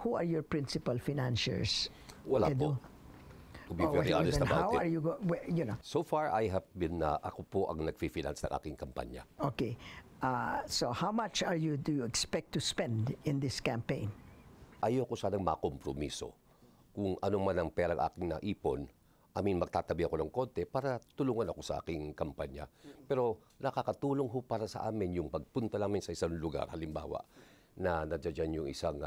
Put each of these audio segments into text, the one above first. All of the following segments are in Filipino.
who are your principal financiers? Wala Edu? po. To be very honest about how it. are you So far, I have been, ako po ang nag-finance ng aking kampanya. Okay. So how much do you expect to spend in this campaign? Ayoko sanang makompromiso. Kung anong man ang perang aking naipon, magtatabi ako ng konti para tulungan ako sa aking kampanya. Pero nakakatulong ho para sa amin yung pagpunta namin sa isang lugar, halimbawa, na nandiyan yung isang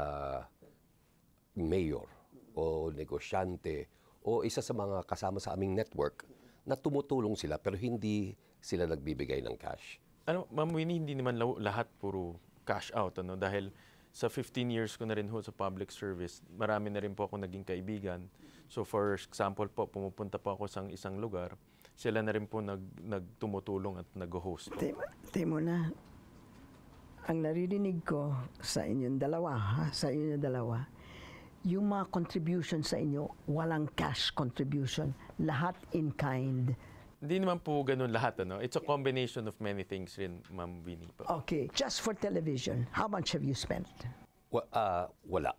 mayor o negosyante o isa sa mga kasama sa aming network na tumutulong sila pero hindi sila nagbibigay ng cash. Ma'am Winnie, hindi naman lahat puro cash out. Dahil sa 15 years ko na rin ho sa public service, marami na rin po ako naging kaibigan. So for example po, pumupunta po ako sa isang lugar, sila na rin po nagtumutulong at nag-host. Temo na, ang naririnig ko sa inyong dalawa, yung mga contribution sa inyo, walang cash contribution, lahat in kind. Hindi naman po ganun lahat. It's a combination of many things rin, Ma'am Winnie po. Okay, just for television, how much have you spent? Wala.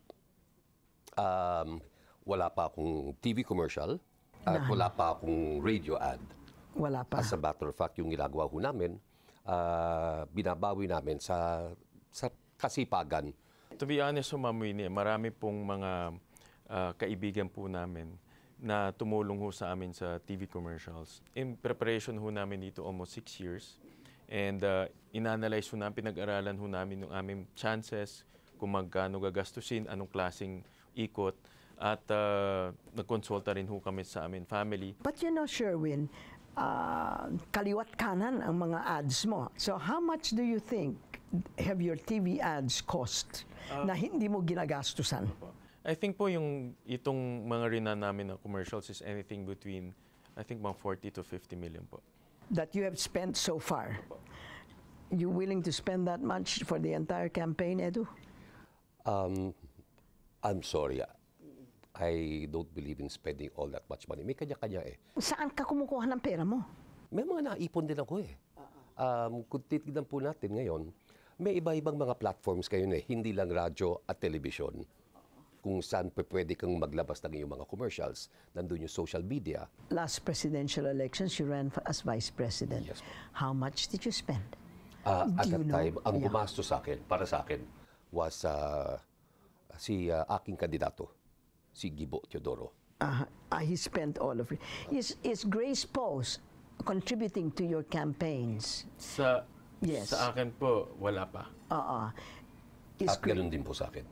Wala pa akong TV commercial at wala pa akong radio ad. Wala pa. As a matter of fact, yung ginagawa ho namin, binabawi namin sa kasipagan. To be honest, Ma'am Winnie, marami pong mga kaibigan po namin na tumulong ho sa amin sa TV commercials. In preparation ho namin dito almost 6 years. And inanalyze ho namin, pinag-aralan ho namin yung aming chances, kung magkano gagastusin, anong klaseng ikot, at nagkonsulta rin ho kami sa amin family. But Sherwin, kaliwat kanan ang mga ads mo. So how much do you think have your TV ads cost na hindi mo ginagastusan? I think po itong mga rina namin na commercials is anything between, I think, mga 40 to 50 million po. That you have spent so far? You willing to spend that much for the entire campaign, Edu? I'm sorry. I don't believe in spending all that much money. May kanya-kanya eh. Saan ka kumukuha ng pera mo? May mga naipon din ako eh. Kung titignan po natin ngayon, may iba-ibang mga platforms kayo eh, hindi lang radyo at television. Kung saan pwede kang maglabas ng iyong mga commercials, nandun yung social media. Last presidential elections, you ran as vice president. Yes, how much did you spend? At that time, ang gumastos sa akin, para sa akin, was aking kandidato, si Gibo Teodoro. He spent all of it. Is Grace Poe contributing to your campaigns? Sa akin po, wala pa. Is At ganun din po sa akin.